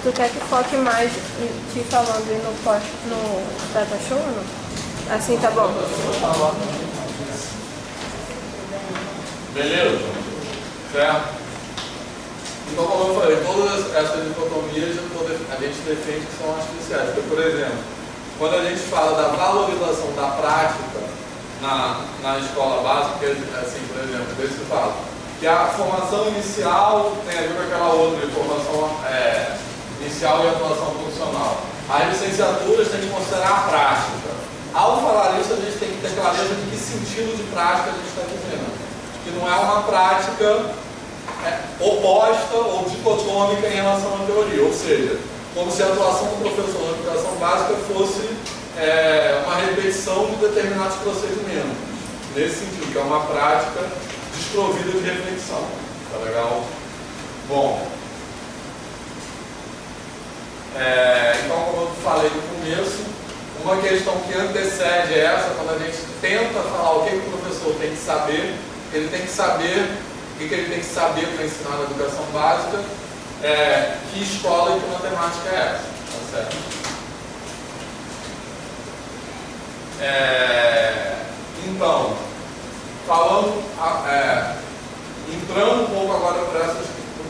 tu quer que foque mais te falando no Data Show ou não? Assim tá bom? Beleza? Certo? Então, como eu falei, todas essas dicotomias a gente defende que são artificiais. Porque, por exemplo, quando a gente fala da valorização da prática na escola básica, assim, por exemplo, às vezes se fala que a formação inicial tem a ver com aquela outra de formação inicial e atuação profissional. As licenciaturas têm que considerar a prática. Ao falar isso, a gente tem que ter clareza de que sentido de prática a gente está dizendo. Que não é uma prática oposta ou dicotômica em relação à teoria, ou seja, como se a atuação do professor na educação básica fosse uma repetição de determinados procedimentos, nesse sentido, que é uma prática desprovida de reflexão. Tá legal? Bom, então, como eu falei no começo, uma questão que antecede essa, quando a gente tenta falar o que o professor tem que saber, ele tem que saber o que ele tem que saber para ensinar na educação básica, que escola e que matemática é essa, tá certo? Então, falando, entrando um pouco agora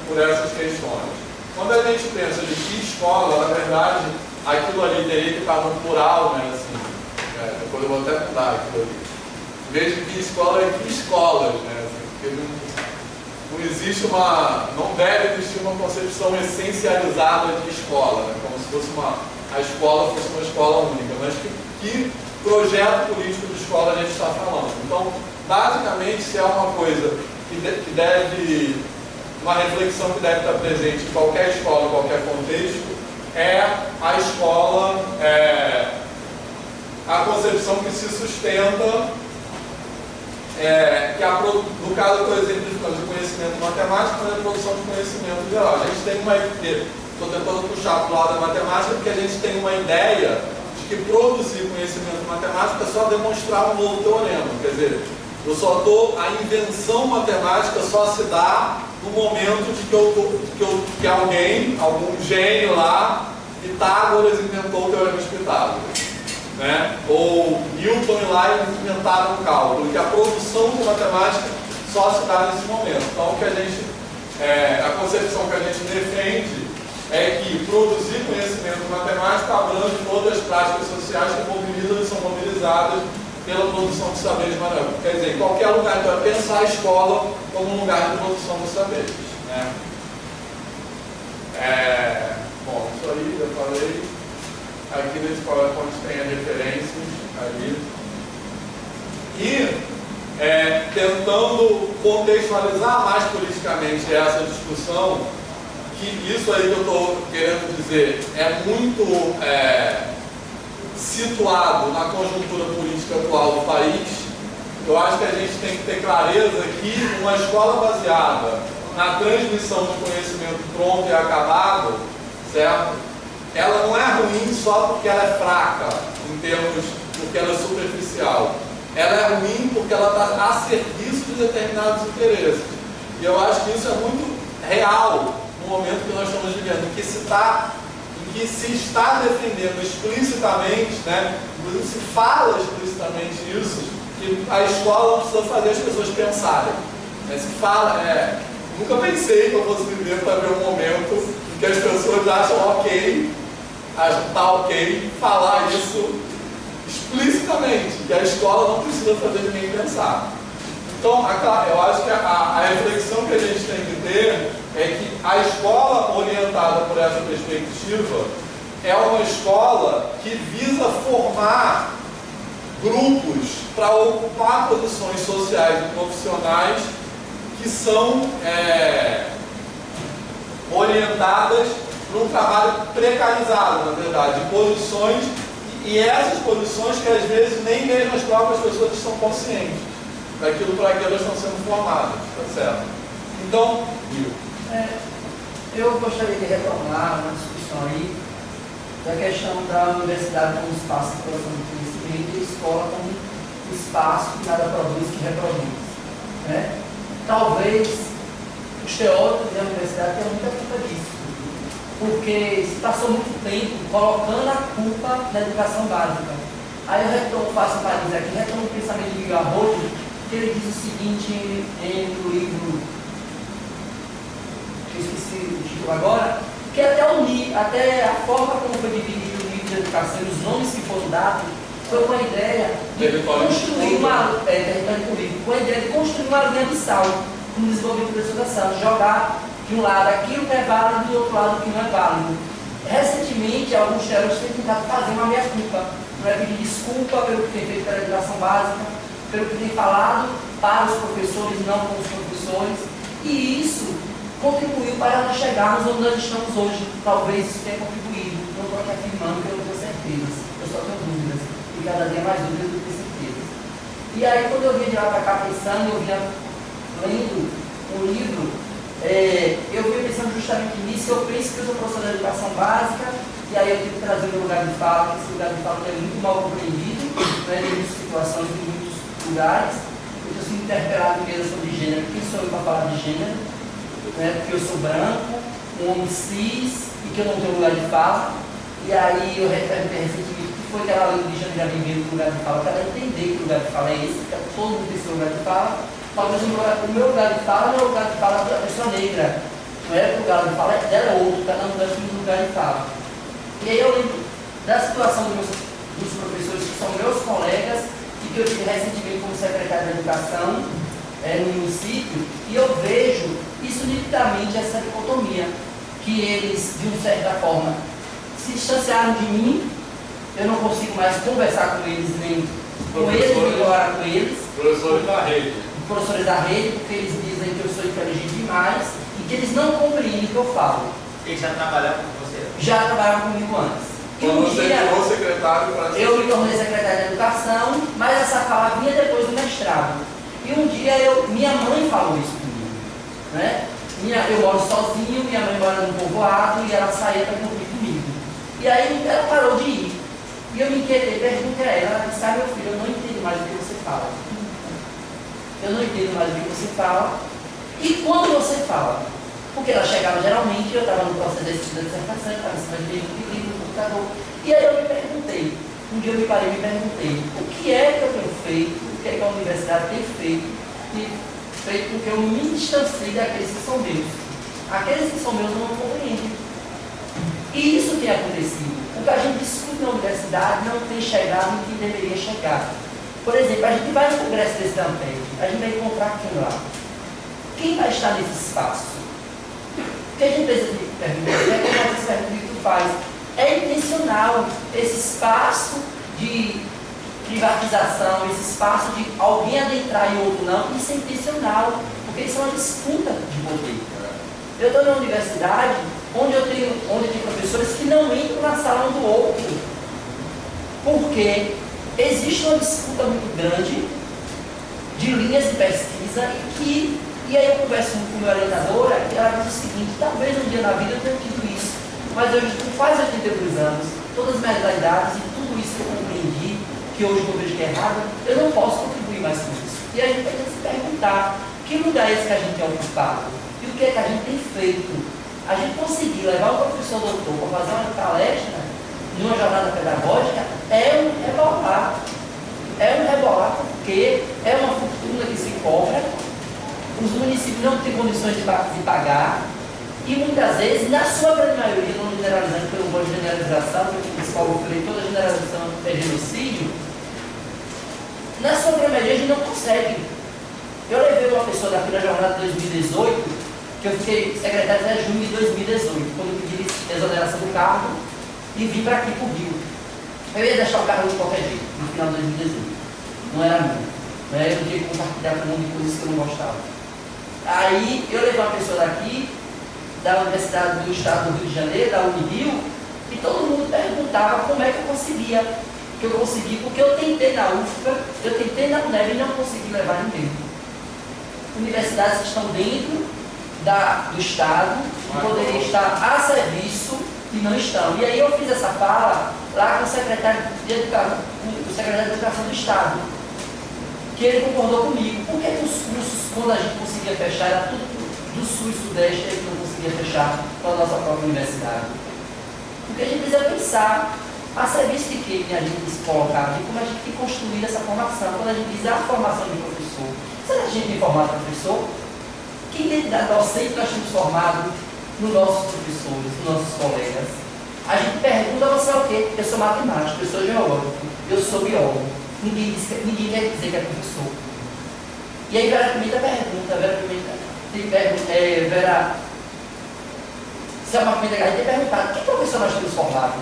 por essas questões. Quando a gente pensa de que escola, na verdade, aquilo ali teria que estar no plural, né? Assim, depois eu vou até mudar aquilo ali. Em vez de que escola, é que escolas, né? Assim, porque não existe não deve existir uma concepção essencializada de escola, né? Como se fosse a escola fosse uma escola única, mas que projeto político de escola a gente está falando. Então, basicamente, se é uma coisa que deve, uma reflexão que deve estar presente em qualquer escola, em qualquer contexto, é a escola, a concepção que se sustenta, no caso, por exemplo, de conhecimento matemático, mas a produção de conhecimento geral. A gente tem uma ideia, estou tentando puxar para o lado da matemática, porque a gente tem uma ideia de que produzir conhecimento matemático é só demonstrar um novo teorema. Quer dizer, a invenção matemática só se dá no momento de que alguém, algum gênio lá, Pitágoras inventou o teorema de Pitágoras. Né? Ou Newton e lá inventaram o cálculo, que a produção de matemática só se dá nesse momento. Então, a concepção que a gente defende é que produzir conhecimento matemático abrange todas as práticas sociais que mobilizam e são mobilizadas pela produção de saberes maravilhosos. Quer dizer, em qualquer lugar, então, é pensar a escola como um lugar de produção de saberes. Né? Bom, isso aí, já falei. Aqui nesse PowerPoint tem as referências ali. E tentando contextualizar mais politicamente essa discussão, que isso aí que eu estou querendo dizer é muito situado na conjuntura política atual do país. Eu acho que a gente tem que ter clareza que uma escola baseada na transmissão de conhecimento pronto e acabado, certo? Ela não é ruim só porque ela é fraca, porque ela é superficial. Ela é ruim porque ela está a serviço de determinados interesses. E eu acho que isso é muito real no momento que nós estamos vivendo, em que se está defendendo explicitamente, né, se fala explicitamente isso, que a escola não precisa fazer as pessoas pensarem. Mas se fala, nunca pensei que eu fosse viver para ver um momento em que as pessoas acham ok falar isso explicitamente, que a escola não precisa fazer ninguém pensar. Então, eu acho que a reflexão que a gente tem que ter é que a escola orientada por essa perspectiva é uma escola que visa formar grupos para ocupar posições sociais e profissionais que são orientadas para um trabalho precarizado, na verdade, de posições, e essas posições que às vezes nem mesmo as próprias pessoas estão conscientes daquilo para que elas estão sendo formadas, tá certo? Então, eu gostaria de retornar uma discussão aí da questão da universidade como espaço de produção de conhecimento e a escola como espaço que nada produz, que reproduz. Né? Talvez os teóricos da universidade tenham muita culpa disso. porque se passou muito tempo colocando a culpa na educação básica. Aí eu faço um parênteses aqui, retomo o pensamento de Miguel Arroyo, que ele diz o seguinte no livro, que eu esqueci o título agora, que até a forma como foi dividido o livro de educação e os nomes que foram dados, foi com a ideia de construir com a ideia de construir uma linha de sal no desenvolvimento da educação, jogar de um lado aquilo que é válido e do outro lado o que não é válido. Recentemente, alguns teóricos têm tentado fazer uma meia-culpa, não é pedir desculpa pelo que tem feito pela educação básica, pelo que tem falado para os professores, não com os professores, e isso contribuiu para nós chegarmos onde nós estamos hoje. Talvez isso tenha contribuído, não estou aqui afirmando que eu não tenho certezas, eu só tenho dúvidas, e cada dia mais dúvidas do que certezas. E aí, quando eu vinha de lá para cá pensando, eu vinha lendo um livro, eu vinha pensando justamente nisso. Eu penso que eu sou professor de educação básica, e aí eu tive que trazer o meu lugar de fala, que esse lugar de fala é muito mal compreendido, né, em muitas situações, em muitos lugares. Eu estou sendo interpelado em mesa sobre gênero. Quem sou eu para falar de gênero? Né, porque eu sou branco, um homem cis, e que eu não tenho lugar de fala. E aí eu perguntei recentemente o que foi que ela leu de Jane Gavin do lugar de fala, para ela entender que o lugar de fala é esse, que todo mundo tem seu lugar de fala. Talvez o meu lugar de fala não é o lugar de fala da pessoa negra, não é o lugar de fala dela é outro, cada um deve ter um lugar de fala. E aí eu lembro da situação dos professores que são meus colegas e que eu tive recentemente como secretário de Educação no município, e eu vejo isso nitidamente, essa dicotomia, que eles, de uma certa forma, se distanciaram de mim, eu não consigo mais conversar com eles, nem com eles, nem orar com eles. Professores da rede. Professores da rede, porque eles dizem que eu sou inteligente demais e que eles não compreendem o que eu falo. Eles já trabalharam com você? Já trabalharam comigo antes. E Quando um você dia, virou secretário para eu me tornei secretário de Educação, mas essa fala vinha depois do mestrado. E um dia minha mãe falou isso comigo. Né? Eu moro sozinho, minha mãe mora num povoado e ela saía para cumprir comigo. E aí ela parou de ir. E eu me inquietei, perguntei a ela, ela disse: meu filho, eu não entendo mais o que você fala. Eu não entendo mais o que você fala. E quando você fala? Porque ela chegava geralmente, eu estava no processo de estudo da dissertação, estava em cima de livro, no computador. E aí eu me perguntei, um dia eu me parei e me perguntei, o que é que eu tenho feito, o que é que a universidade tem feito com que eu me distancie daqueles que são meus. Aqueles que são meus não compreendem. E isso tem acontecido. O que a gente discute na universidade não tem chegado no que deveria chegar. Por exemplo, a gente vai no congresso desse da Ampeg, a gente vai encontrar quem lá? Quem vai estar nesse espaço? O que a gente precisa de perguntar é que essa pergunta que tu faz. É intencional esse espaço de privatização, esse espaço de alguém adentrar e outro não, isso é intencional, porque isso é uma disputa de poder. Eu estou na universidade onde tem professores que não entram na sala um do outro, porque existe uma disputa muito grande de linhas de pesquisa e aí eu converso com a minha orientadora e ela diz o seguinte: talvez um dia na vida eu tenha tido isso, mas hoje, faz 82 anos, todas as minhas realidades e tudo isso que eu compreendi, que hoje eu vejo que é errado, eu não posso contribuir mais com isso. E a gente tem que se perguntar, que lugar é esse que a gente tem ocupado? E o que é que a gente tem feito? A gente conseguir levar o professor doutor para fazer uma palestra numa jornada pedagógica é um rebolar. É um rebolar porque é uma fortuna que se cobra, os municípios não têm condições de pagar, e muitas vezes, na sua grande maioria, não generalizando pelo bom de generalização, porque o principal eu falei, toda generalização é genocídio, na sua grande maioria a gente não consegue. Eu levei uma pessoa daqui na jornada de 2018, que eu fiquei secretário até junho de 2018, quando eu pedi exoneração do cargo e vim para aqui para o Rio. Eu ia deixar o cargo de qualquer jeito, no final de 2018. Não era meu. Eu não tinha que compartilhar com um monte de coisas que eu não gostava. Aí eu levei uma pessoa daqui, da Universidade do Estado do Rio de Janeiro, da Unirio, e todo mundo perguntava como é que eu conseguia. Que eu consegui, porque eu tentei na UFBA, eu tentei na UNEB e não consegui levar ninguém. Universidades que estão dentro do Estado, que poderiam estar a serviço e não estão. E aí eu fiz essa fala lá com o secretário de Educação do Estado, que ele concordou comigo. Por que os cursos, quando a gente conseguia fechar, era tudo do Sul e Sudeste, ele não conseguia conseguia fechar com a nossa própria universidade. Porque a gente precisa pensar a serviço de que a gente se colocar, de como a gente tem construído essa formação. Quando a gente diz a formação de professor, será que a gente tem formado professor? Que identidade docente nós temos formado nos nossos professores, nos nossos colegas? A gente pergunta, você é o quê? Eu sou matemático, eu sou geógrafo, eu sou biólogo. Ninguém quer dizer que é professor. E aí Vera Pimenta pergunta, se é uma Pimenta, a gente tem perguntado, que professor nós temos formado?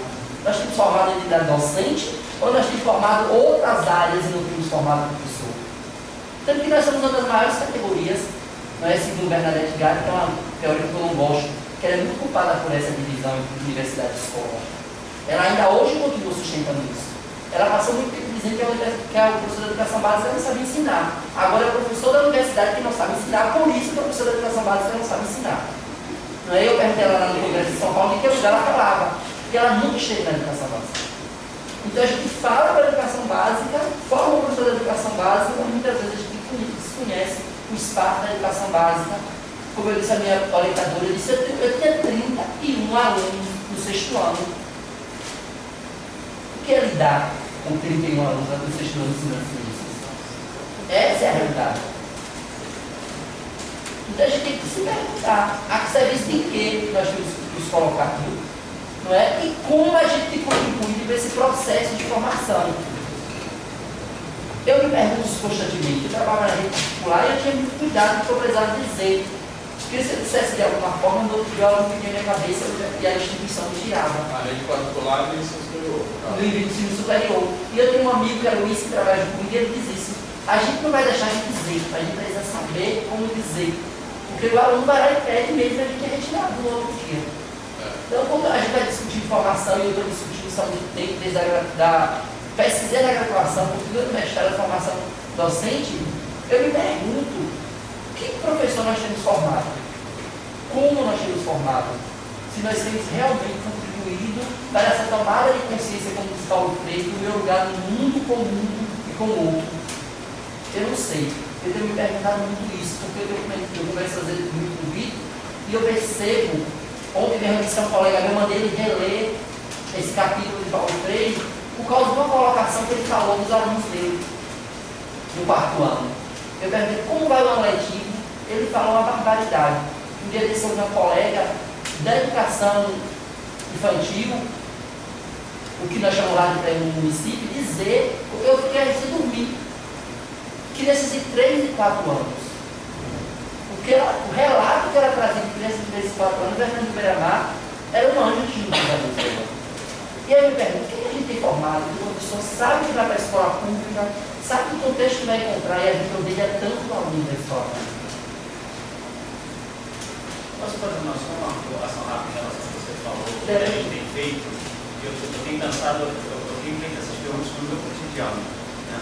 Nós temos formado identidade docente ou nós temos formado outras áreas e não temos formado professor? Tanto que nós somos uma das maiores categorias, não é? Segundo Bernadette Gatti, que é uma teórica que eu não gosto, que ela é muito culpada por essa divisão entre universidade e escola. Ela ainda hoje continua sustentando isso. Ela passou muito tempo dizendo que a professora de educação básica não sabia ensinar. Agora é o professor da universidade que não sabe ensinar, por isso que a professora de educação básica não sabe ensinar. Não é? Eu perguntei ela lá no Congresso de São Paulo em que lugar ela falava. E ela nunca esteve na educação básica. Então a gente fala da educação básica, forma o professor da educação básica, mas muitas vezes a gente desconhece o espaço da educação básica. Como eu disse a minha orientadora, eu disse, eu tinha 31 alunos no 6º ano. O que é lidar com 31 alunos no 6º ano ensinando ciências? Essa é a realidade. Então a gente tem que se perguntar a que serviço de que nós temos que nos colocar aqui, não é? E como a gente tem contribuído para esse processo de formação. Eu me pergunto constantemente, eu trabalho na rede particular e eu tinha muito cuidado do que eu precisava dizer. Porque se eu dissesse de alguma forma, no outro dia eu não pedia minha cabeça e a instituição me tirava. A rede particular e do ensino superior. Do ensino superior. E eu tenho um amigo que é Luiz, que trabalha comigo, e ele diz isso. A gente não vai deixar de dizer, a gente precisa saber como dizer. Porque o aluno vai lá e pede mesmo, a gente é retirado no outro dia. Então, quando a gente vai discutir informação, e eu estou discutindo só de tempo, desde a pesquisa da graduação, cultura do mestrado, da formação docente, eu me pergunto, que professor nós temos formado? Como nós temos formado? Se nós temos realmente contribuído para essa tomada de consciência, como diz Paulo Freire, do meu lugar no mundo com o mundo e com o outro. Eu não sei. Eu tenho me perguntado muito isso, porque eu converso às vezes muito com o Vitor, e eu percebo, ontem mesmo eu disse a um colega meu, mandei ele reler esse capítulo de Paulo Freire, por causa de uma colocação que ele falou dos alunos dele, no 4º ano. Eu perguntei como vai o ano letivo, ele falou uma barbaridade. Um dia desse eu vi uma colega da educação infantil, o que nós chamamos lá de prêmio no município, dizer, eu fiquei sem dormir, que nesses 3 e 4 anos, porque o relato que ela trazia de crianças de 3 e 4 anos, Fernando Beira-Mar, era um anjo de luz. E aí eu me pergunto, quem a gente tem formado? O professor sabe que vai para a escola pública, sabe o contexto que vai encontrar, e a gente odeia tanto o aluno da escola pública. Posso fazer só uma colocação rápida em relação ao que você falou, o que a gente tem feito? Eu tenho pensado, eu tenho feito essas perguntas no meu cotidiano, né?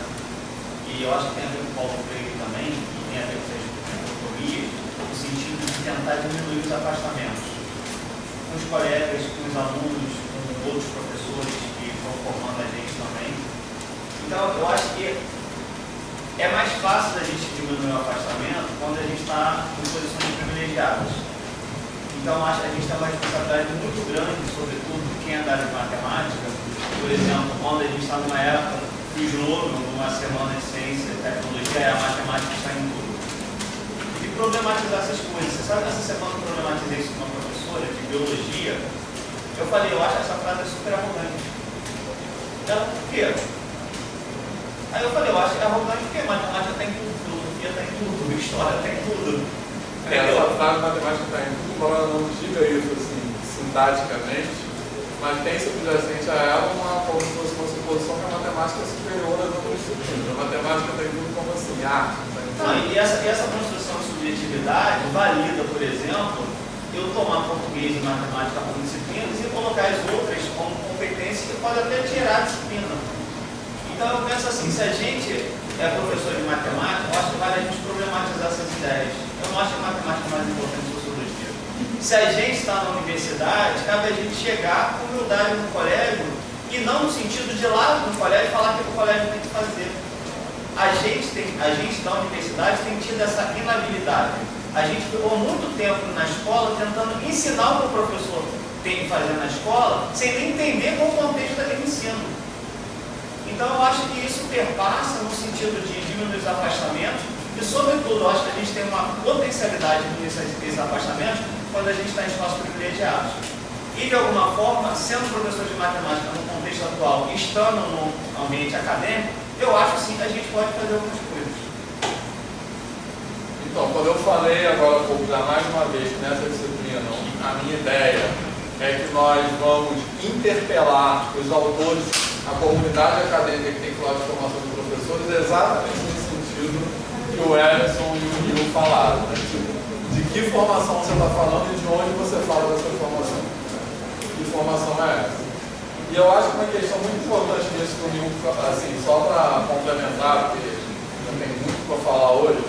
E eu acho que tem a ver com o Paulo Freire também, e tem a ver com essas dicotomias, no sentido de tentar diminuir os afastamentos com os colegas, com os alunos, com outros professores que estão formando a gente também. Então, eu acho que é mais fácil da gente diminuir o afastamento quando a gente está em posições privilegiadas. Então, acho que a gente tem uma responsabilidade muito grande, sobretudo quem é da área de matemática. Por exemplo, quando a gente está numa época de slogan, numa semana de ciência e tecnologia, a matemática está em tudo. E problematizar essas coisas. Você sabe que essa semana eu problematizei isso com uma professora de biologia. Eu falei, eu acho essa frase super arrogante. Ela, por quê? Aí eu falei, eu acho arrogante porque matemática está em tudo, filosofia está em tudo, história está em tudo. Essa frase matemática está em tudo, embora ela não diga isso assim, sintaticamente, mas tem subjacente a ela como se fosse uma suposição que a matemática é superior às outras disciplinas. A matemática tem tudo como assim, arte. E essa construção de subjetividade valida, por exemplo, eu tomar português e matemática como disciplinas e colocar as outras como competência que pode até tirar a disciplina. Então eu penso assim, se a gente é professor de matemática, eu acho que vale a gente problematizar essas ideias. Eu não acho a matemática mais importante que a sociologia. Se a gente está na universidade, cabe a gente chegar com humildade no colégio e não no sentido de lá no colégio falar o que o colégio tem que fazer. A gente da universidade tem tido essa inabilidade. A gente ficou muito tempo na escola tentando ensinar o que o professor tem que fazer na escola, sem nem entender qual o contexto daquele ensino. Então eu acho que isso perpassa no sentido de diminuir os afastamentos e, sobretudo, eu acho que a gente tem uma potencialidade de diminuir esses afastamentos quando a gente está em espaços privilegiados. E, de alguma forma, sendo professor de matemática no contexto atual e estando no ambiente acadêmico, eu acho sim que a gente pode fazer algumas coisas. Então, quando eu falei agora há pouco, já mais uma vez, que nessa disciplina, a minha ideia é que nós vamos interpelar os autores, a comunidade acadêmica que tem que falar de formação de professores, exatamente nesse sentido que o Emerson e o Nil falaram. Né? De que formação você está falando e de onde você fala dessa formação. Que formação é essa? E eu acho que uma questão muito importante nisso que o Nil, assim, só para complementar, porque não tem muito para falar hoje,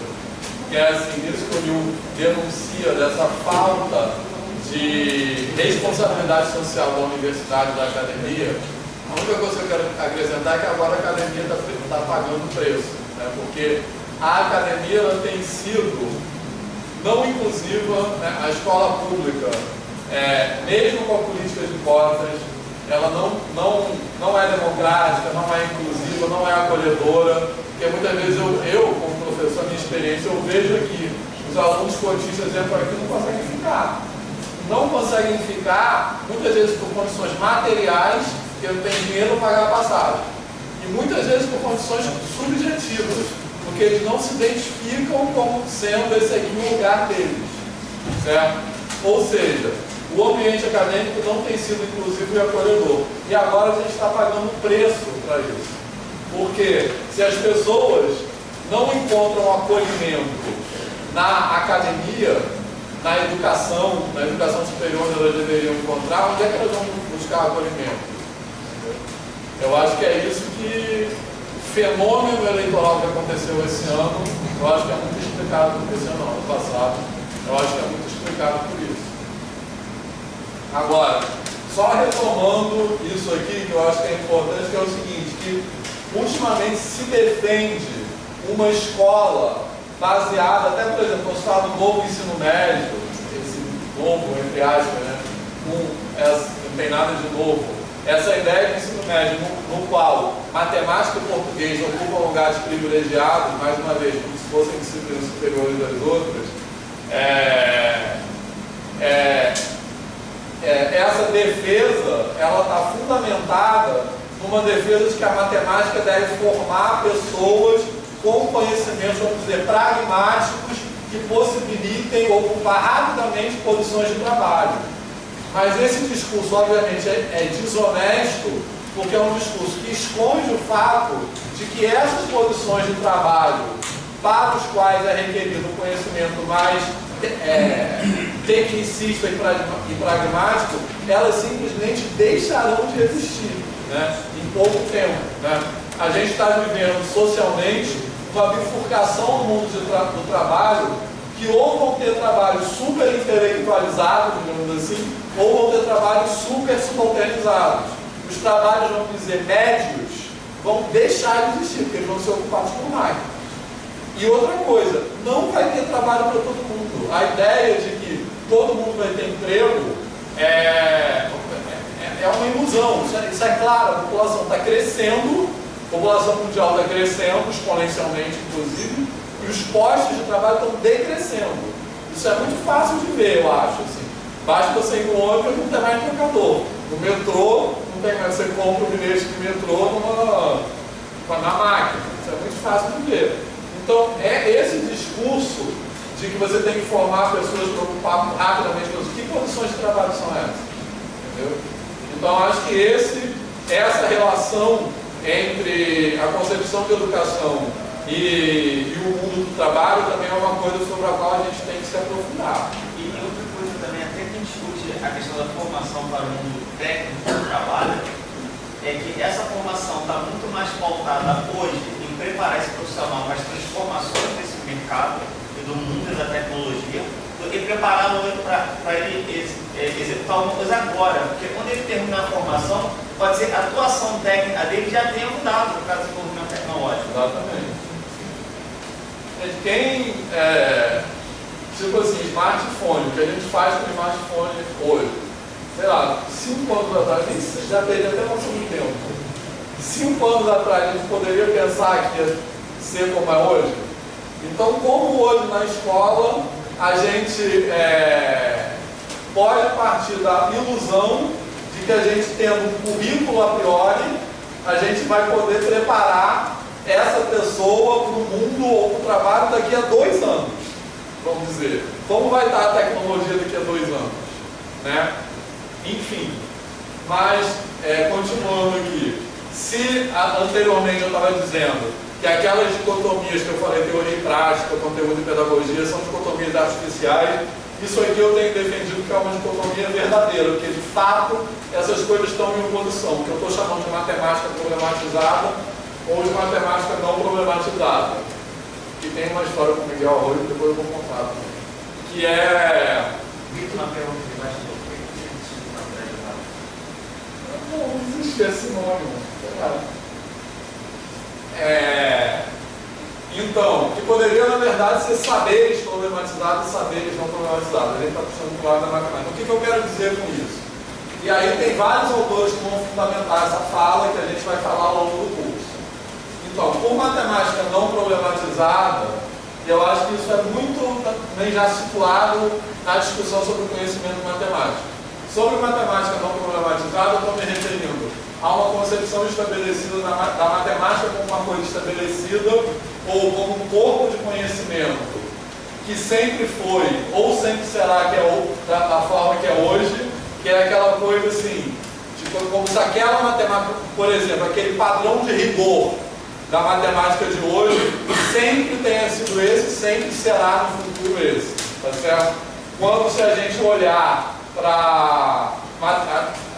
que é assim, isso que o Nil denuncia dessa falta de responsabilidade social da universidade, da academia. A única coisa que eu quero acrescentar é que agora a academia está pagando o preço, né? Porque a academia ela tem sido não inclusiva, né? A escola pública, mesmo com a política de cotas, ela não é democrática, não é inclusiva, não é acolhedora, porque muitas vezes eu como professor, a minha experiência, eu vejo aqui os alunos cotistas entram aqui e não conseguem ficar. Não conseguem ficar, muitas vezes por condições materiais, que não tem dinheiro para pagar a passagem. E muitas vezes por condições subjetivas, porque eles não se identificam como sendo esse aqui o lugar deles. Certo? Ou seja, o ambiente acadêmico não tem sido inclusivo e acolhedor. E agora a gente está pagando preço para isso. Porque se as pessoas não encontram acolhimento na academia, na educação superior onde elas deveriam encontrar, onde é que elas vão buscar acolhimento? Eu acho que é isso que o fenômeno eleitoral que aconteceu esse ano, eu acho que é muito explicado por esse ano passado, eu acho que é muito explicado por isso. Agora, só retomando isso aqui, que eu acho que é importante, que é o seguinte, que ultimamente se defende uma escola baseada, até por exemplo, no Estado Novo Ensino Médio, esse novo, entre aspas, né? Não tem nada de novo. Essa ideia de ensino médio no qual matemática e português ocupam lugares privilegiados, mais uma vez, como se fossem disciplinas superiores das outras, essa defesa, ela está fundamentada numa defesa de que a matemática deve formar pessoas com conhecimentos, vamos dizer, pragmáticos, que possibilitem ocupar rapidamente posições de trabalho. Mas esse discurso, obviamente, é desonesto, porque é um discurso que esconde o fato de que essas posições de trabalho, para os quais é requerido um conhecimento mais tecnicista e pragmático, elas simplesmente deixarão de existir, né, em pouco tempo. Né? A gente está vivendo socialmente uma bifurcação no mundo do trabalho, que ou vão ter trabalhos super intelectualizados, digamos assim, ou vão ter trabalhos super subalternizados. Os trabalhos, vamos dizer, médios, vão deixar de existir, porque eles vão ser ocupados por máquinas. E outra coisa, não vai ter trabalho para todo mundo. A ideia de que todo mundo vai ter emprego é uma ilusão. Isso é claro, a população está crescendo, a população mundial está crescendo, exponencialmente, inclusive, e os postos de trabalho estão decrescendo. Isso é muito fácil de ver, eu acho. Assim. Basta você ir no ônibus e não tem mais trocador. No metrô, não tem mais, você compra o bilhete de metrô na máquina. Isso é muito fácil de ver. Então, é esse discurso de que você tem que formar pessoas para ocupar rapidamente que condições de trabalho são essas? Entendeu? Então, acho que essa relação entre a concepção de educação e o mundo do trabalho também é uma coisa sobre a qual a gente tem que se aprofundar. E outra coisa também, até que discute a questão da formação para o mundo técnico do trabalho, é que essa formação está muito mais pautada hoje em preparar esse profissional para as transformações desse mercado e do mundo da tecnologia, do que prepará-lo para ele executar uma coisa agora. Porque quando ele terminar a formação, pode ser a atuação técnica dele já tenha mudado no caso do desenvolvimento tecnológico. Exatamente. Quem Tipo assim, smartphone, o que a gente faz com o smartphone hoje? Sei lá, 5 anos atrás, nem sei, já perdi até noção do tempo. 5 anos atrás a gente poderia pensar que ia ser como é hoje? Então, como hoje na escola a gente pode partir da ilusão de que a gente tendo um currículo a priori, a gente vai poder preparar essa pessoa para o mundo ou para o trabalho daqui a 2 anos, vamos dizer. Como vai estar a tecnologia daqui a 2 anos? Né? Enfim, mas continuando aqui, se anteriormente eu estava dizendo que aquelas dicotomias que eu falei, teoria e prática, conteúdo e pedagogia, são dicotomias artificiais, isso aqui eu tenho defendido que é uma dicotomia verdadeira, porque de fato essas coisas estão em oposição, que eu estou chamando de matemática problematizada ou de matemática não problematizada. Que tem uma história com o Miguel Arroio, que depois eu vou contar também. Que é... Vitor, na pergunta de baixo do que não existe esse nome, então, que poderia na verdade ser saberes problematizados e saberes não problematizados. A gente está puxando para o lado da matemática. O que eu quero dizer com isso? E aí tem vários autores que vão fundamentar essa fala que a gente vai falar ao longo do curso. Então, por matemática não problematizada, eu acho que isso é muito também já situado na discussão sobre o conhecimento matemático. Sobre matemática não problematizada, eu estou me referindo a uma concepção estabelecida da matemática como uma coisa estabelecida ou como um corpo de conhecimento que sempre foi ou sempre será que é da forma que é hoje, que é aquela coisa assim, tipo, como se aquela matemática, por exemplo, aquele padrão de rigor da matemática de hoje sempre tenha sido esse, sempre será no futuro esse, tá certo? Quando se a gente olhar para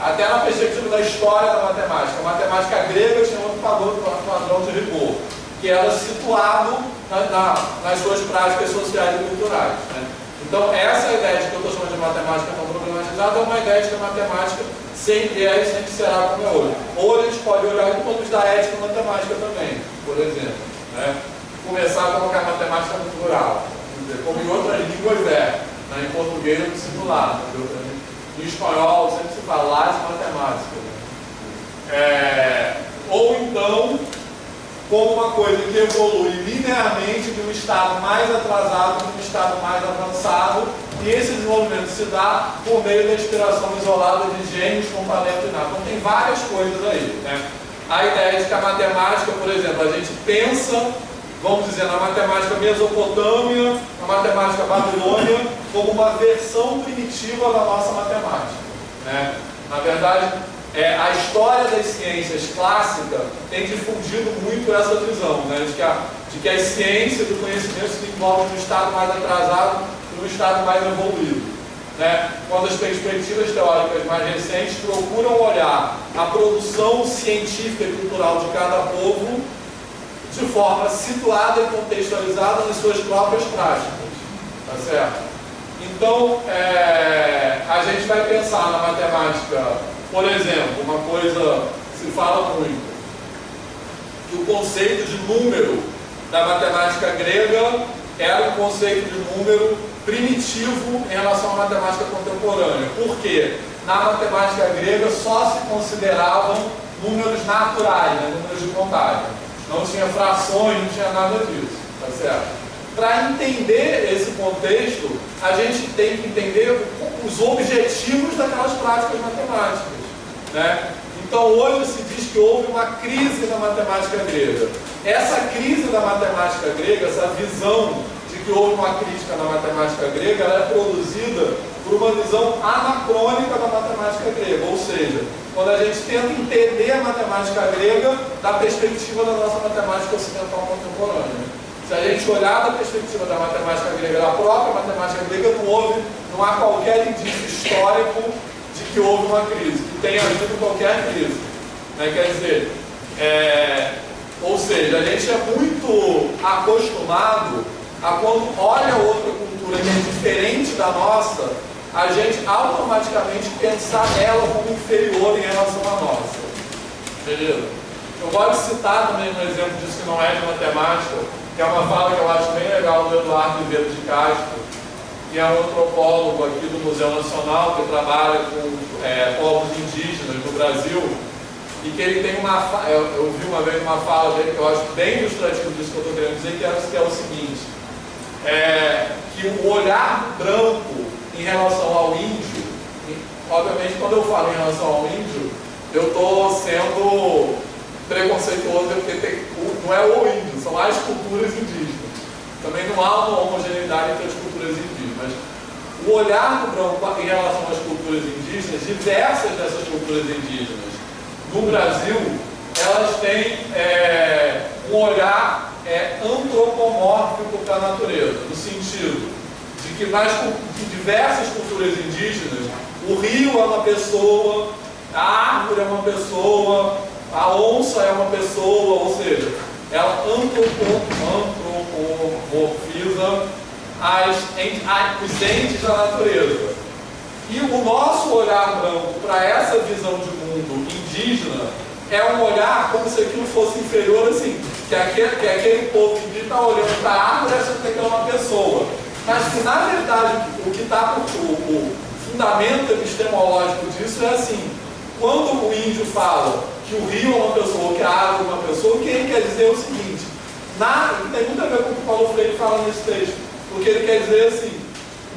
até na perspectiva da história da matemática, a matemática grega tinha outro padrão de rigor, que era situado nas suas práticas sociais e culturais, né? Então essa ideia de que eu estou chamando de matemática não problematizada é uma ideia de que a matemática sempre é e sempre será como é hoje. Ou a gente pode olhar em pontos da ética matemática também, por exemplo, né? Começar a colocar matemática no plural, como em outras línguas né? Em português eu preciso lá, entendeu? Em espanhol sempre se fala lá de matemática. Ou então, como uma coisa que evolui linearmente de um estado mais atrasado para um estado mais avançado, e esse desenvolvimento se dá por meio da inspiração isolada de gênios com talento inato. Então tem várias coisas aí, né? A ideia de que a matemática, por exemplo, a gente pensa, vamos dizer, na matemática mesopotâmia, na matemática babilônia, como uma versão primitiva da nossa matemática, né? Na verdade, a história das ciências clássicas tem difundido muito essa visão, né? de que as ciências do conhecimento se desenvolvem num estado mais atrasado e num estado mais evoluído, né? Quando as perspectivas teóricas mais recentes procuram olhar a produção científica e cultural de cada povo de forma situada e contextualizada nas suas próprias práticas, tá certo? Então, a gente vai pensar na matemática, por exemplo, uma coisa que se fala muito, que o conceito de número da matemática grega era um conceito de número primitivo em relação à matemática contemporânea. Por quê? Na matemática grega só se consideravam números naturais, né? Números de contagem. Não tinha frações, não tinha nada disso, tá certo? Para entender esse contexto, a gente tem que entender os objetivos daquelas práticas matemáticas, né? Então hoje se diz que houve uma crise na matemática grega. Essa crise da matemática grega, essa visão de que houve uma crítica na matemática grega, ela é produzida por uma visão anacrônica da matemática grega, ou seja, quando a gente tenta entender a matemática grega da perspectiva da nossa matemática ocidental contemporânea. Se a gente olhar da perspectiva da matemática grega, da própria matemática grega, não há qualquer indício histórico de que houve uma crise, que tenha havido qualquer crise, né? Quer dizer, ou seja, a gente é muito acostumado a quando olha outra cultura que é diferente da nossa, a gente automaticamente pensar ela como inferior em relação à nossa. Beleza? Eu gosto de citar também um exemplo disso que não é de matemática, que é uma fala que eu acho bem legal do Eduardo Ribeiro de Castro, que é um antropólogo aqui do Museu Nacional, que trabalha com povos indígenas no Brasil, e que ele tem eu vi uma vez uma fala dele que eu acho bem ilustrativo disso que eu estou querendo dizer, que é o seguinte, que o olhar branco em relação ao índio, obviamente quando eu falo em relação ao índio, eu estou sendo preconceituoso, porque não é o índio, são as culturas indígenas. Também não há uma homogeneidade entre as culturas indígenas. O olhar do branco em relação às culturas indígenas, diversas dessas culturas indígenas no Brasil, elas têm um olhar antropomórfico para a natureza, no sentido de que em diversas culturas indígenas, o rio é uma pessoa, a árvore é uma pessoa, a onça é uma pessoa, ou seja, ela antropomorfiza os entes da natureza. E o nosso olhar branco para essa visão de mundo indígena é um olhar como se aquilo fosse inferior, assim, que aquele povo que está olhando para a árvore achando que aquilo é uma pessoa. Mas que, na verdade, o que está o fundamento epistemológico disso é assim: quando o índio fala que o rio é uma pessoa, ou que a árvore é uma pessoa, o que ele quer dizer é o seguinte, tem muito a ver com o que o Paulo Freire fala nesse texto, porque ele quer dizer assim,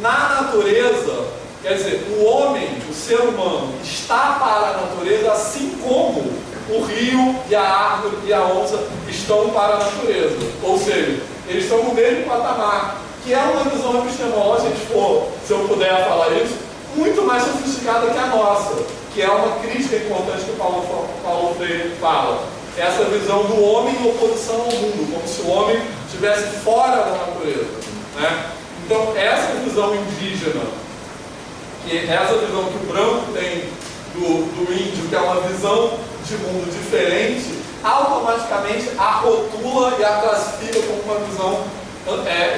na natureza, quer dizer, o homem, o ser humano, está para a natureza assim como o rio e a árvore e a onça estão para a natureza. Ou seja, eles estão no mesmo patamar, que é uma visão epistemológica, se eu puder falar isso, muito mais sofisticada que a nossa, que é uma crítica importante que o Paulo Freire fala. Essa visão do homem em oposição ao mundo, como se o homem estivesse fora da natureza, né? Então, essa visão indígena, essa visão que o branco tem do índio, que é uma visão de mundo diferente, automaticamente a rotula e a classifica como uma visão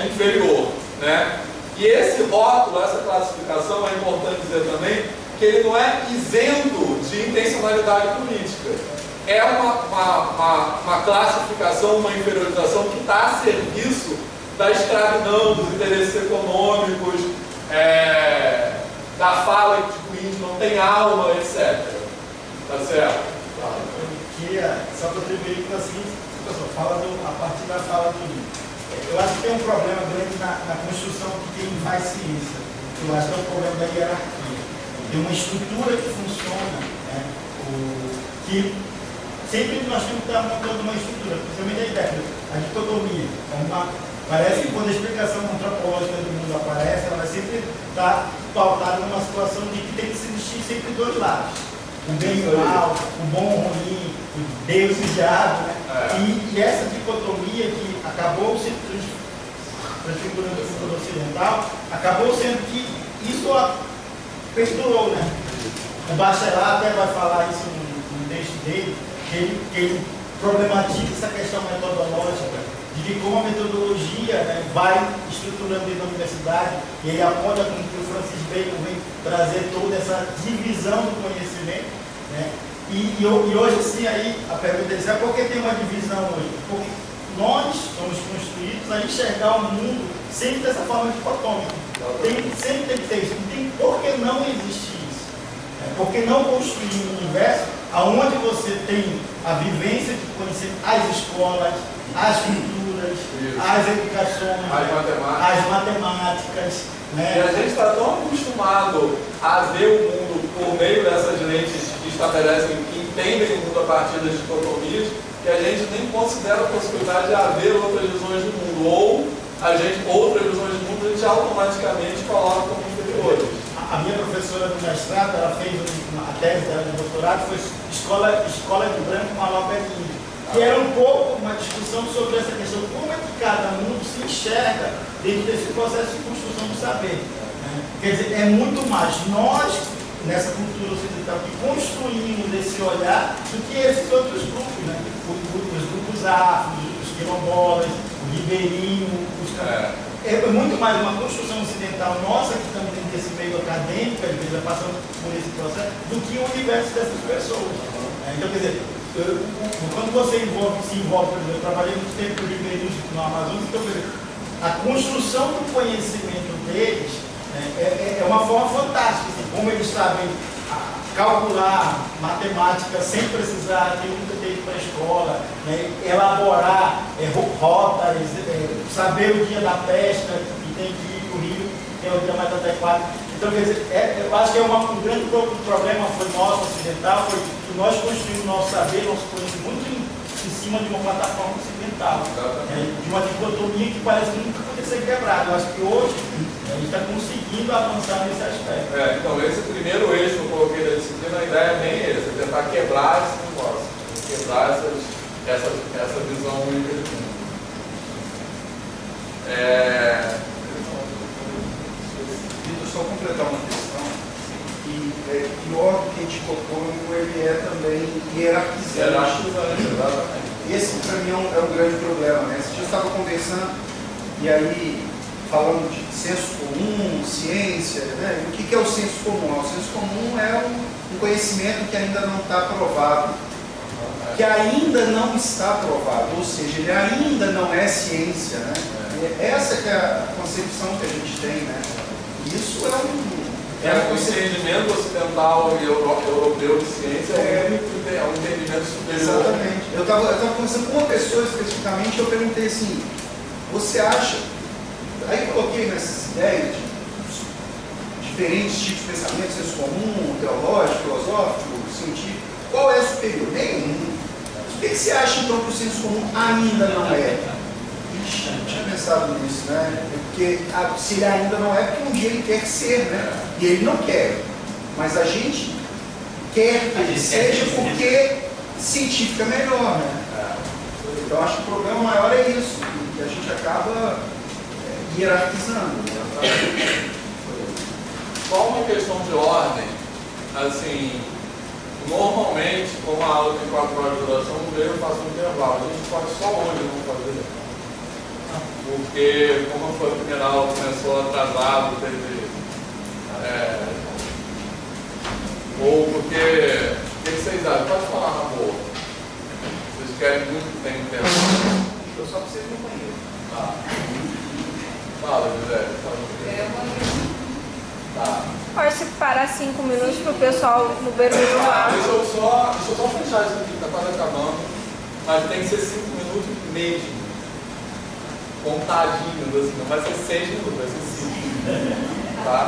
inferior, né? E esse rótulo, essa classificação, é importante dizer também que ele não é isento de intencionalidade política. É uma classificação, uma inferiorização que está a serviço da escravidão, dos interesses econômicos, da fala de que o índio não tem alma, etc. Tá certo? Eu queria só contribuir com a seguinte situação, a partir da fala do índio. Eu acho que tem um problema grande na construção que quem faz ciência. Eu acho que é um problema da hierarquia. Tem uma estrutura que funciona, né, que sempre nós temos que estar montando uma estrutura, principalmente a ideia, a dicotomia. Parece que quando a explicação antropológica do mundo aparece, ela vai sempre estar pautada numa situação de que tem que se existir sempre dois lados. O bem e o mal, o bom e o ruim, o Deus e o diabo, né? E essa dicotomia que acabou se transfigurando no mundo ocidental, acabou sendo que isso perdurou, né? O Bachelard até vai falar isso no texto dele, que ele problematiza essa questão metodológica, de que como a metodologia, né, vai estruturando dentro da universidade, e ele aponta como que o Francis Bacon vem trazer toda essa divisão do conhecimento, né? E hoje, sim, aí a pergunta é por que tem uma divisão hoje? Porque nós somos construídos a enxergar o mundo sempre dessa forma dicotômica. Sempre tem que ter isso. Não tem por que não existir isso. Por que não construir um universo onde você tem a vivência de conhecer as escolas, as culturas, as educações, as matemáticas. Né? E a gente está tão acostumado a ver o mundo por meio dessas lentes que estabelecem, que entendem o mundo a partir das dicotomias, que a gente nem considera a possibilidade de haver outras visões do mundo, ou outras visões do mundo a gente automaticamente coloca como inferiores. A minha professora do mestrado, ela fez a tese dela de doutorado, foi Escola de Branco Malopé Índio, que era um pouco uma discussão sobre essa questão, como é que cada mundo se enxerga dentro desse processo de construção do saber. Né? Quer dizer, é muito mais nós, nessa cultura ocidental, que construímos esse olhar do que esses outros grupos, né? Os grupos afros, os quilombolas, o ribeirinho, é muito mais uma construção ocidental nossa, que estamos dentro desse meio acadêmico, às vezes passando por esse processo, do que o universo dessas pessoas. Então, quer dizer, quando você se envolve, por exemplo, eu trabalhei muito tempo com ribeirinhos no Amazonas, então, quer dizer, a construção do conhecimento deles uma forma fantástica, assim, como eles sabem calcular matemática sem precisar ter muito tempo para a escola, né? Elaborar rotas, saber o dia da pesca, que tem que ir para o rio, que é o dia mais adequado. Então, quer dizer, eu acho que um grande problema foi nosso, ocidental, foi que nós construímos nosso saber, nosso conhecimento muito em cima de uma plataforma ocidental, de uma dicotomia que parece que nunca pode ser quebrada. Eu acho que hoje a gente está conseguindo avançar nesse aspecto. Então, esse primeiro eixo que eu coloquei da disciplina, a ideia é bem essa, tentar quebrar esse negócio, quebrar essa visão única. Só completar uma questão, que o órgão que a gente colocou, ele é também hierarquizante. Esse, para mim, é um grande problema, né? Esse dia eu estava conversando, e aí, falando de senso comum, ciência, né? O que é o senso comum? O senso comum é um conhecimento que ainda não está provado, que ainda não está provado, ou seja, ele ainda não é ciência, né? Essa que é a concepção que a gente tem, né? Isso o entendimento ocidental e europeu de ciência é um entendimento superior. Exatamente. Eu estava conversando com uma pessoa especificamente, eu perguntei assim, você acha, aí eu coloquei nessas ideias de diferentes tipos de pensamento, senso comum, teológico, filosófico, científico, qual é superior? Nenhum. O que você acha então que o senso comum ainda não é? Ixi, não tinha pensado nisso, né? Porque se ele ainda não é, porque um dia ele quer ser, né? E ele não quer. Mas a gente quer que ele seja porque científico é melhor, né? Então acho que o problema maior é isso, que a gente acaba hierarquizando. Só uma questão de ordem, assim, normalmente, como a aula tem 4 horas de duração, eu faço um intervalo. A gente pode só hoje não fazer. Porque, como foi a primeira aula, começou atrasado, teve. Ou porque. O que vocês acham? Pode falar na boa. Vocês querem muito que tenha tempo. Eu só preciso ir no banheiro. Tá. Fala, José. Tá. Pode se parar 5 minutos para o pessoal no banheiro lá. Deixa eu só fechar isso aqui, tá quase acabando. Mas tem que ser 5 minutos mesmo. Contadinhos, assim, não vai ser 6 minutos, vai ser 5. Tá?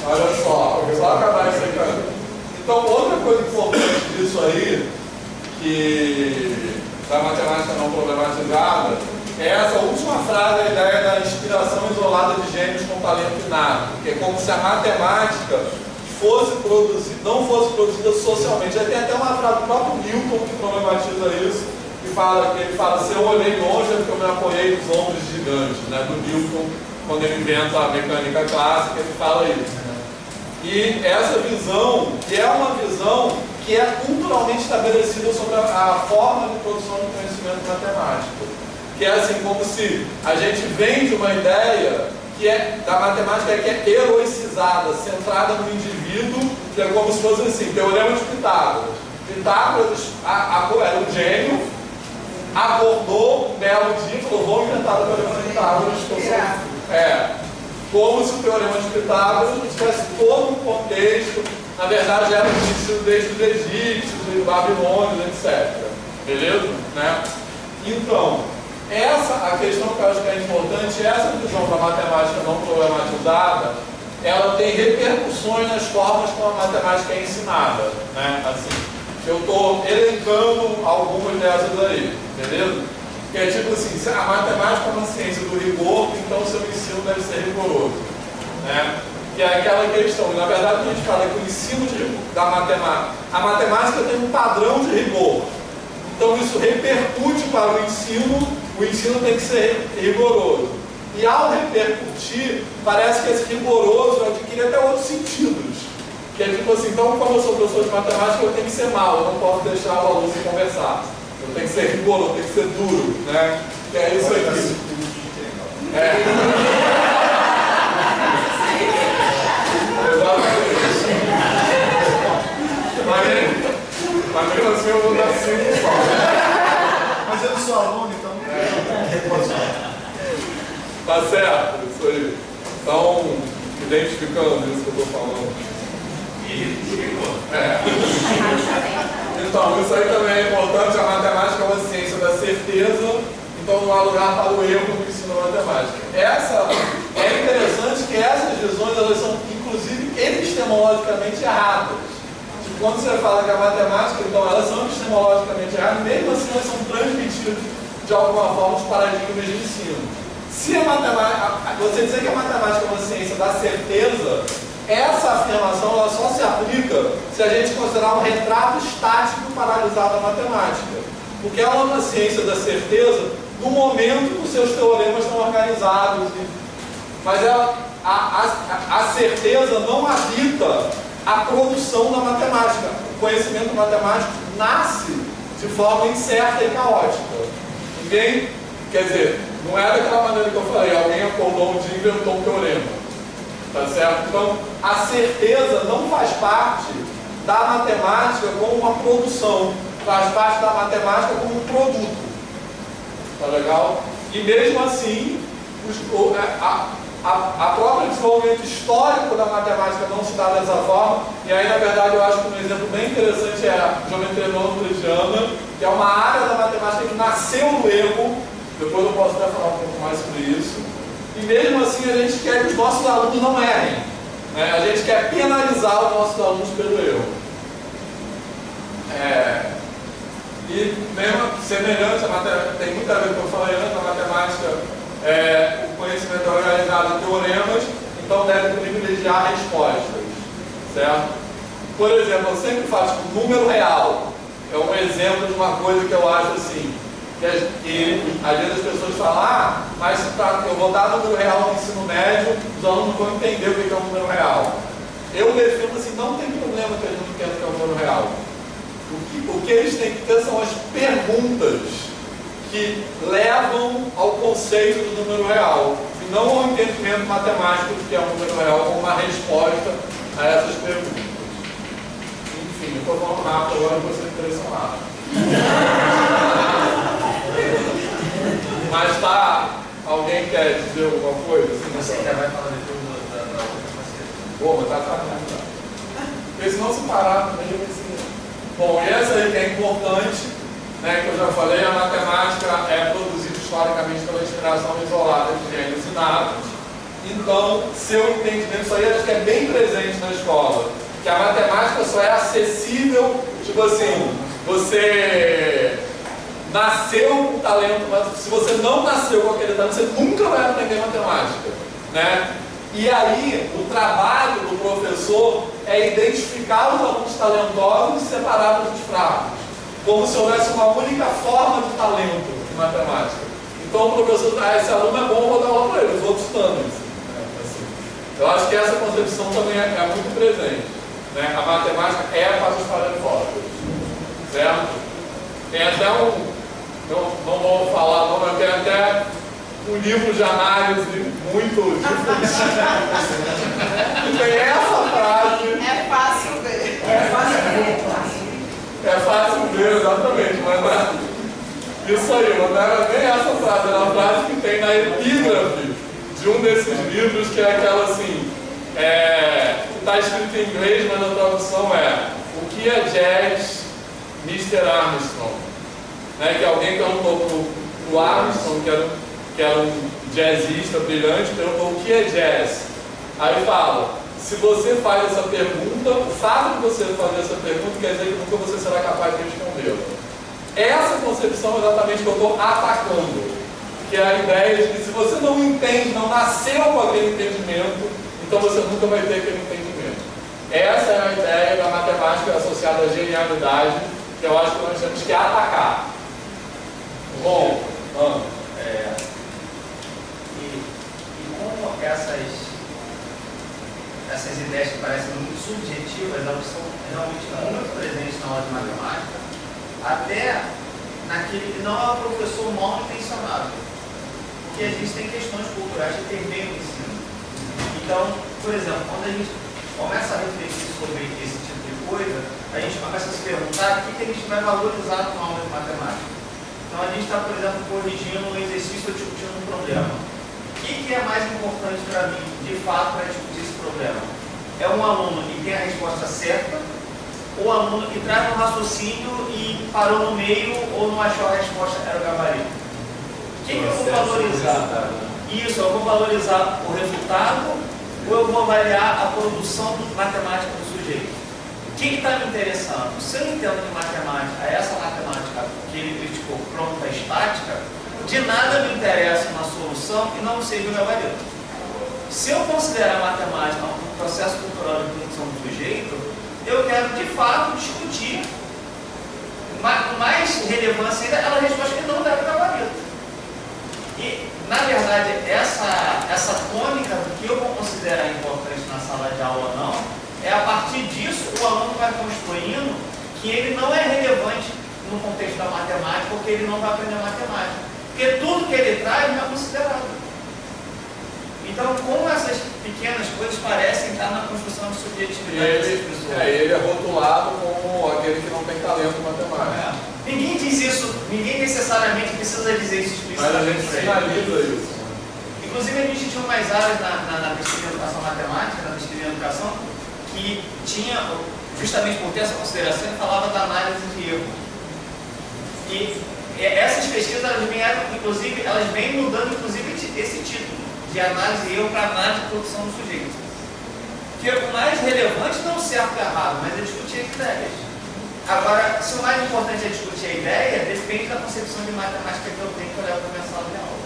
Olha só acabar isso aqui. Então, outra coisa importante disso aí, que da matemática não problematizada, é essa última frase, a ideia da inspiração isolada de gênios com talento inato, que é como se a matemática não fosse produzida socialmente. Já tem até uma frase do próprio Newton que problematiza isso, que ele fala, se eu olhei longe é porque eu me apoiei nos ombros gigantes, né, do Newton, quando ele inventa a mecânica clássica, ele fala isso. E essa visão, que é uma visão que é culturalmente estabelecida sobre a forma de produção de conhecimento matemático, que é assim, como se a gente vende uma ideia que da matemática que é heroicizada, centrada no indivíduo, que é como se fosse assim, teorema de Pitágoras. Pitágoras era um gênio, acordou um belo dia e falou, vou inventar o teorema de Pitágoras. Como se o teorema de Pitágoras tivesse todo um contexto, na verdade era conhecido desde os egípcios, dos babilônios, etc. Beleza? Né? Então, a questão que eu acho que é importante, essa visão da matemática não problematizada, ela tem repercussões nas formas como a matemática é ensinada. Né? Assim, eu estou elencando algumas dessas aí, beleza? Que é tipo assim, a matemática é uma ciência do rigor, então o seu ensino deve ser rigoroso. Né? Que é aquela questão, na verdade a gente fala que o ensino da matemática, a matemática tem um padrão de rigor. Então isso repercute para o ensino tem que ser rigoroso. E ao repercutir, parece que esse rigoroso adquire até outros sentidos. Que é tipo assim, então como eu sou professor de matemática, eu tenho que ser mal, eu não posso deixar o aluno se conversar. Eu tenho que ser rigoroso, tem que ser duro, né? Que é isso aqui. Exatamente. Mas mesmo assim eu vou dar 5 só. Mas eu não sou aluno, então não posso falar. Tá certo, isso aí. Então, Identificando isso que eu estou falando. Identificou. Então, isso aí também é importante. A matemática é uma ciência da certeza, então não há lugar para o erro no ensino da matemática. É interessante que essas visões, elas são, inclusive, epistemologicamente erradas. Tipo, quando você fala que a matemática, então, elas são epistemologicamente erradas, mesmo assim elas são transmitidas de alguma forma os paradigmas de ensino. Se a matemática, você dizer que a matemática é uma ciência da certeza, essa afirmação ela só se aplica se a gente considerar um retrato estático paralisado da matemática. Porque ela é uma ciência da certeza no momento que os seus teoremas estão organizados. Mas a certeza não habita a produção da matemática. O conhecimento matemático nasce de forma incerta e caótica. Ninguém, quer dizer, não é daquela maneira que eu falei, alguém acordou um dia e inventou um teorema. Tá certo? Então, a certeza não faz parte da matemática como uma produção, faz parte da matemática como um produto. Tá legal? E mesmo assim, a própria desenvolvimento histórico da matemática não se dá dessa forma, e aí, na verdade, eu acho que um exemplo bem interessante é a geometria não euclidiana, que é uma área da matemática que nasceu no erro. Depois eu posso até falar um pouco mais sobre isso. E mesmo assim a gente quer que os nossos alunos não errem. Né? A gente quer penalizar os nossos alunos pelo erro. E mesmo semelhante, tem muito a ver com o que eu falei antes, a matemática, o conhecimento é organizado em teoremas, então deve privilegiar respostas. Certo? Por exemplo, eu sempre faço o número real. É um exemplo de uma coisa que eu acho assim. Que às vezes as pessoas falam, mas eu vou dar número real no ensino médio, os alunos vão entender o que é um número real. Eu defendo assim, não tem problema que a gente entenda o que é um número real. O que eles têm que ter são as perguntas que levam ao conceito do número real, e não ao entendimento matemático do que é um número real, como uma resposta a essas perguntas. Enfim, eu estou falando rápido agora, vocês interessam rápido. Mas tá, alguém quer dizer alguma coisa? Assim, você já vai falar depois da outra faceta. Pô, mas tá acabando. Porque senão se parar também vai ser. Bom, e essa aí que é importante, né, que eu já falei, a matemática é produzida historicamente pela inspiração isolada de gênios inatos. Então, seu entendimento, isso aí acho que é bem presente na escola, que a matemática só é acessível, tipo assim, você nasceu com talento, mas se você não nasceu com aquele talento, você nunca vai aprender matemática, né? E aí, o trabalho do professor é identificar os alunos talentosos e separar dos fracos, como se houvesse uma única forma de talento em matemática. Então o professor, esse aluno é bom, vou dar aula para ele, os outros também. Assim. Eu acho que essa concepção também é muito presente. Né? A matemática é para os talentosos, certo? Tem até não vou falar não, mas tem até um livro de análise muito difícil. E tem essa frase. É fácil ver. É fácil ver, exatamente. Mas isso aí, mas não era nem essa frase, era a frase que tem na epígrafe de um desses livros, que é aquela assim, que está escrito em inglês, mas a tradução é: o que é jazz, Mr. Armstrong? Né, que alguém perguntou para o Armstrong, que era um jazzista brilhante, perguntou o que é jazz. Aí fala, se você faz essa pergunta, o fato de você fazer essa pergunta quer dizer que nunca você será capaz de respondê-la. Essa concepção é exatamente que eu estou atacando, que é a ideia de que se você não entende, não nasceu com aquele entendimento, então você nunca vai ter aquele entendimento. Essa é a ideia da matemática associada à genialidade, que eu acho que nós temos que atacar. Bom, e como essas ideias que parecem muito subjetivas, elas são realmente muito presentes na aula de matemática, até naquele que não é o professor mal intencionado, porque a gente tem questões culturais que permeiam o ensino. Então, por exemplo, quando a gente começa a refletir sobre esse tipo de coisa, a gente começa a se perguntar o que a gente vai valorizar numa aula de matemática. Então a gente está, por exemplo, corrigindo um exercício ou discutindo um problema. O que é mais importante para mim, de fato, para discutir esse problema? É um aluno que tem a resposta certa, ou um aluno que traz um raciocínio e parou no meio ou não achou a resposta, era o gabarito? O que eu vou valorizar? Isso, eu vou valorizar o resultado ou eu vou avaliar a produção matemática do sujeito? O que está me interessando? Se eu entendo de matemática, essa matemática que ele criticou pronta estática, de nada me interessa uma solução e não seja o gabarito. Se eu considerar a matemática um processo cultural de produção do sujeito, eu quero de fato discutir com mais relevância ainda aquela resposta que não dá para o gabarito. E, na verdade, essa tônica do que eu vou considerar importante na sala de aula ou não, é a partir disso o aluno vai construindo que ele não é relevante no contexto da matemática, porque ele não vai aprender matemática. Porque tudo que ele traz não é considerado. Então, como essas pequenas coisas parecem estar na construção de subjetividade dessas pessoas. Ele é rotulado como aquele que não tem talento matemático. Ninguém diz isso, ninguém necessariamente precisa dizer isso explicitamente. Mas a gente sinaliza isso. Inclusive, a gente tinha umas áreas na pesquisa de educação matemática, na pesquisa de educação, que tinha, justamente por ter essa consideração, falava da análise de erro. E essas pesquisas, elas vêm mudando, inclusive, esse título, de análise de erro para análise de produção do sujeito. Porque o mais relevante não é o certo e errado, mas é discutir as ideias. Agora, se o mais importante é discutir a ideia, depende da concepção de matemática que eu tenho que olhar para a minha sala de aula.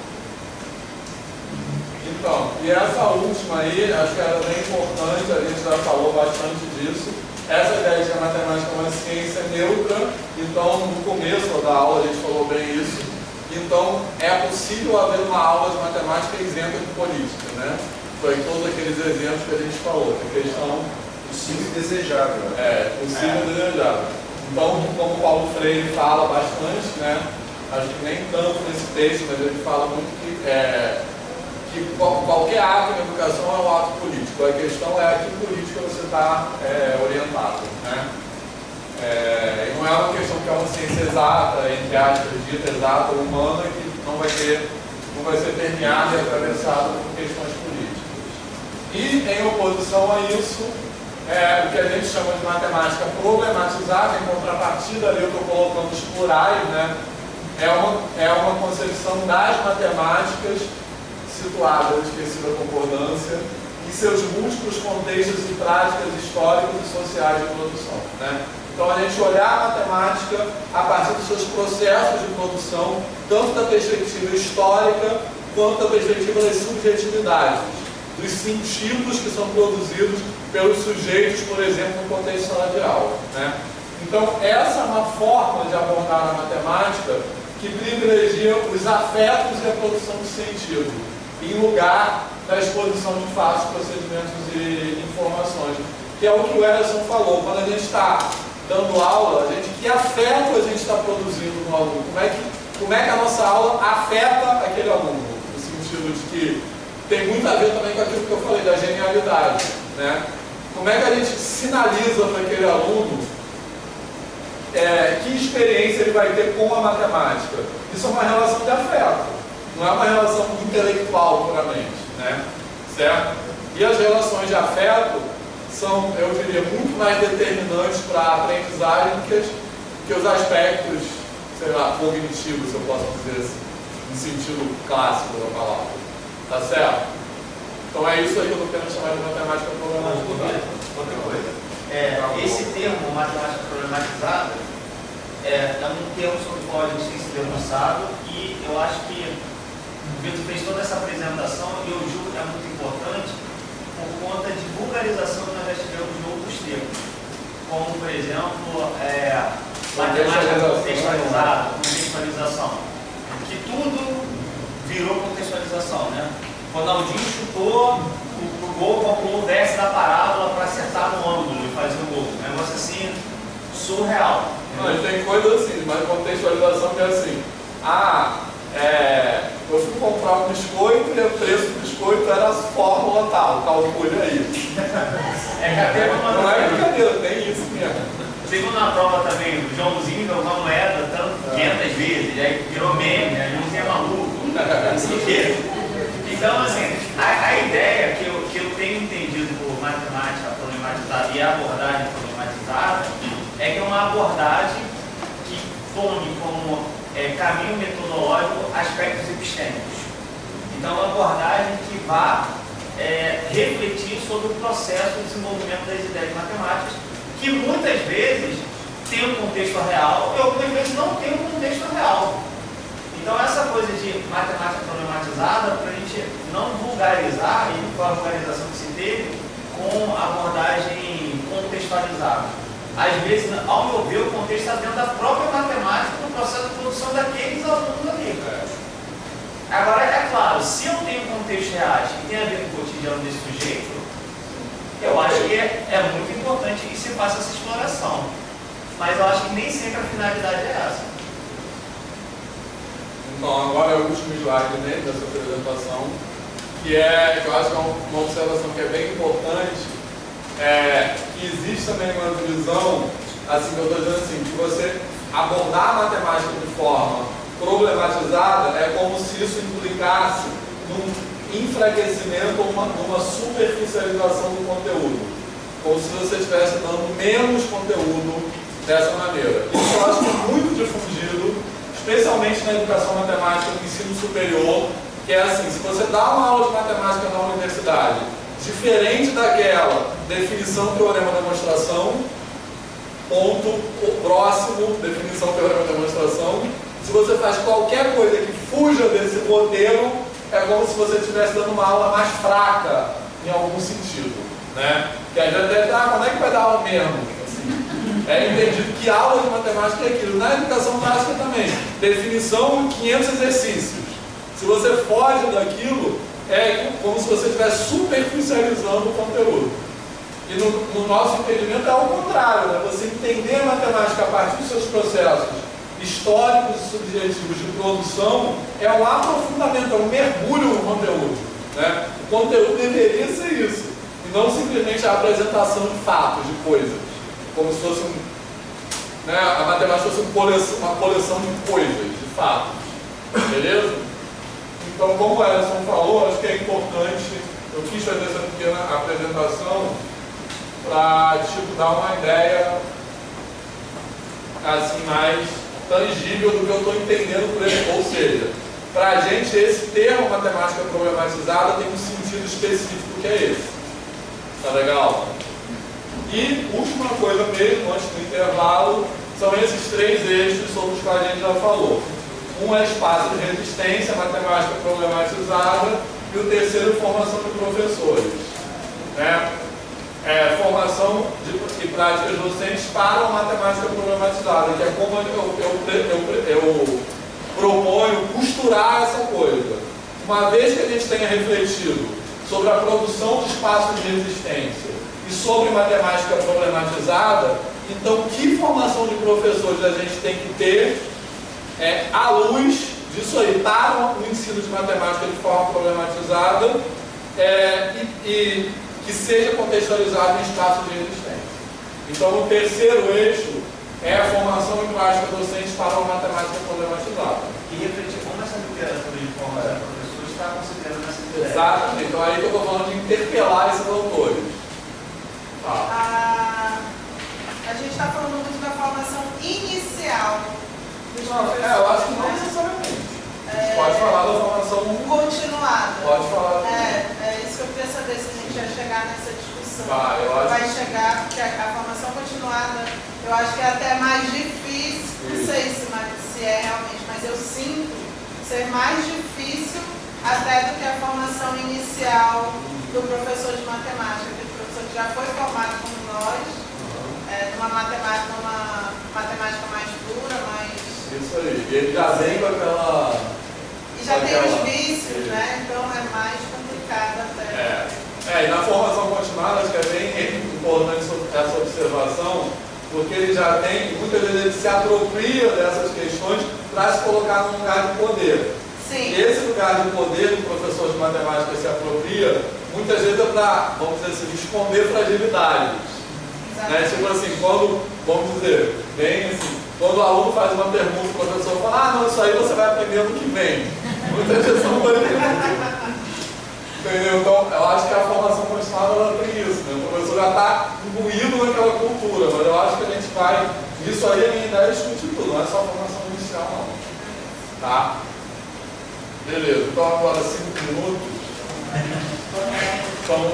Então, e essa última aí, acho que era bem importante, a gente já falou bastante disso. Essa ideia de que a matemática é uma ciência neutra, então no começo da aula a gente falou bem isso. Então, é possível haver uma aula de matemática isenta de política, né? Foi todos aqueles exemplos que a gente falou, a questão possível e desejável. Possível e desejável. Então, como o Paulo Freire fala bastante, né? Acho que nem tanto nesse texto, mas ele fala muito que qualquer ato na educação é um ato político. A questão é a que política você está orientado, né? E não é uma questão que é uma ciência exata, entre aspas, dita exata, humana, que não vai ser permeada e atravessada por questões políticas. E, em oposição a isso, o que a gente chama de matemática problematizada, em contrapartida, ali eu estou colocando os plurais, né? É uma concepção das matemáticas situadas, esqueci da concordância, em seus múltiplos contextos e práticas históricas e sociais de produção, né? Então, a gente olhar a matemática a partir dos seus processos de produção, tanto da perspectiva histórica, quanto da perspectiva das subjetividades, dos sentidos que são produzidos pelos sujeitos, por exemplo, no contexto de sala de aula, né? Então, essa é uma forma de abordar a matemática que privilegia os afetos e a produção de sentido, em lugar da exposição de fatos, procedimentos e informações, que é o que o Ellison falou. Quando a gente está dando aula, que afeto a gente está produzindo no aluno? Como é que a nossa aula afeta aquele aluno? No sentido de que tem muito a ver também com aquilo que eu falei, da genialidade, né? Como é que a gente sinaliza para aquele aluno que experiência ele vai ter com a matemática? Isso é uma relação de afeto, não é uma relação intelectual puramente, né? Certo? E as relações de afeto são, eu diria, muito mais determinantes para a aprendizagem que os aspectos, sei lá, cognitivos, se eu posso dizer assim, no sentido clássico da palavra. Tá certo? Então é isso aí que eu estou querendo chamar de matemática problematizada. Outra coisa, esse termo, matemática problematizada, é um termo sobre o qual a gente tem se debruçado, e eu acho que o Vitor fez toda essa apresentação e eu julgo que é muito importante por conta de vulgarização que nós já tivemos de outros termos, como, por exemplo, matemática contextualização, que tudo virou contextualização, né? Ronaldinho chutou o gol, calculou o vértice da parábola para acertar no ângulo e fazer o gol. Um negócio assim, surreal. Mas tem coisa assim, mas contextualização que é assim. Eu fui comprar um biscoito e o preço do biscoito era a fórmula tal, calcule aí. Não é brincadeira, tem isso mesmo. Teve uma prova também, o Joãozinho deu uma moeda 500 vezes, aí virou meme, aí Joãozinho é maluco, não sei o quê. Então, assim, a ideia que eu tenho entendido matemática problematizada e a abordagem problematizada é que é uma abordagem que tome como caminho metodológico aspectos epistêmicos. Então, é uma abordagem que vá refletir sobre o processo de desenvolvimento das ideias matemáticas, que muitas vezes tem um contexto real e algumas vezes não tem um contexto real. Então, essa coisa de matemática problematizada, para a gente não vulgarizar, e foi a vulgarização que se teve, com abordagem contextualizada. Às vezes, ao meu ver, o contexto está dentro da própria matemática, no processo de produção daqueles alunos ali. Agora, é claro, se eu tenho contextos reais que tem a ver com o cotidiano desse sujeito, eu acho que é muito importante que se faça essa exploração. Mas eu acho que nem sempre a finalidade é essa. Então, agora é o último slide, né, dessa apresentação, que eu acho que é uma observação que é bem importante, que existe também uma visão, assim, que eu estou dizendo assim, que você abordar a matemática de forma problematizada é como se isso implicasse num enfraquecimento ou numa superficialização do conteúdo, como se você estivesse dando menos conteúdo dessa maneira. Isso eu acho que é muito difundido, especialmente na educação matemática no ensino superior, que é assim, se você dá uma aula de matemática na universidade, diferente daquela definição, teorema, demonstração, ponto próximo, definição, teorema, demonstração, se você faz qualquer coisa que fuja desse roteiro, é como se você estivesse dando uma aula mais fraca, em algum sentido, né? Que a gente deve quando é que vai dar aula mesmo? Assim, é entendido que aula de matemática é aquilo. Na educação básica também, definição 500 exercícios. Se você foge daquilo, é como se você estivesse superficializando o conteúdo. E no nosso entendimento é ao contrário, né? Você entender a matemática a partir dos seus processos históricos e subjetivos de produção é um aprofundamento, é um mergulho no conteúdo, né? O conteúdo deveria ser isso, e não simplesmente a apresentação de fatos, de coisas, como se fosse né, a matemática fosse uma coleção de coisas, de fatos, beleza? Então, como o Ellison falou, acho que é importante, eu quis fazer essa pequena apresentação para dar uma ideia assim, mais tangível do que eu estou entendendo por ele. Ou seja, para a gente esse termo matemática problematizada tem um sentido específico que é esse. Tá legal? E última coisa mesmo, antes do intervalo, são esses três eixos sobre os quais a gente já falou. Um é espaço de resistência, matemática problematizada, e o terceiro, formação de professores. Né? Formação e práticas docentes para a matemática problematizada, que é como eu proponho costurar essa coisa. Uma vez que a gente tenha refletido sobre a produção de espaço de resistência e sobre matemática problematizada, então que formação de professores a gente tem que ter à luz disso aí, para o ensino de matemática de forma problematizada e que seja contextualizado em espaço de resistência. Então, o terceiro eixo é a formação em prática docente para uma matemática problematizada. E refletir como essa literatura de formação de professores está considerando essa ideia. Exatamente. Então, aí que eu estou falando de interpelar esses autores. A gente está falando muito da formação inicial dos professores. Eu acho que não necessariamente. A gente pode falar da formação continuada. Pode falar. É isso que eu queria saber, se a gente ia chegar nessa discussão. Vai chegar, porque a formação continuada, eu acho que é até mais difícil, não sei se é realmente, mas eu sinto ser mais difícil até do que a formação inicial do professor de matemática, aquele professor que já foi formado como nós, numa matemática mais pura, mais... Isso aí, ele já vem com aquela... E já tem os vícios, né? Então é mais complicado até. E na formação continuada, acho que é bem importante essa observação, porque ele já tem, muitas vezes ele se apropria dessas questões para se colocar num lugar de poder. Sim. E esse lugar de poder que o professor de matemática se apropria, muitas vezes é para, vamos dizer assim, esconder fragilidades. Né? Tipo assim, quando, vamos dizer, bem assim, quando o aluno faz uma pergunta, o professor fala, não, isso aí você vai aprender ano que vem. Muitas vezes não vai entender. Entendeu? Então, eu acho que a formação continuada ela tem isso, né? Então já está imbuído naquela cultura, mas eu acho que a gente vai, isso aí a minha ideia é discutir tudo, não é só a formação inicial não. Tá? Beleza, então agora 5 minutos. Então,